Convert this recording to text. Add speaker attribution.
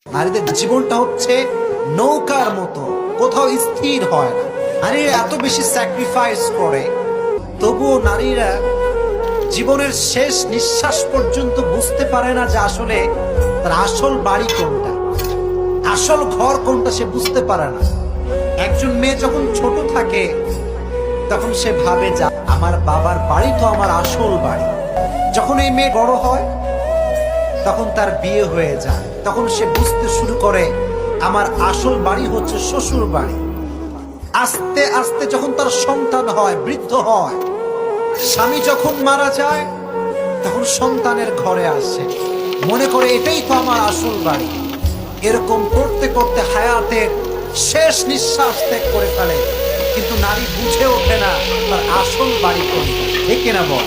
Speaker 1: নারীদের জীবনটা হচ্ছে নৌকার মতো, কোথাও স্থির হয় না। নারীরা এত বেশি স্যাক্রিফাইস করে, তবুও নারীরা জীবনের শেষ নিঃশ্বাস পর্যন্ত বুঝতে পারে না যে আসলে তার আসল বাড়ি কোনটা, আসল ঘর কোনটা সে বুঝতে পারে না। একজন মেয়ে যখন ছোট থাকে তখন সে ভাবে যে আমার বাবার বাড়ি তো আমার আসল বাড়ি। যখন এই মেয়ে বড় হয়, তখন তার বিয়ে হয়ে যায়, তখন সে বুঝতে শুরু করে আমার আসল বাড়ি হচ্ছে শ্বশুর বাড়ি। আস্তে আস্তে যখন তার সন্তান হয়, বৃদ্ধ হয়, স্বামী যখন মারা যায়, তখন সন্তানের ঘরে আসে, মনে করে এটাই তো আমার আসল বাড়ি। এরকম করতে করতে হায়াতের শেষ নিঃশ্বাস ত্যাগ করে ফেলে, কিন্তু নারী বুঝে ওঠে না তার আসল বাড়ি কোনটা। ঠিক কিনা বল?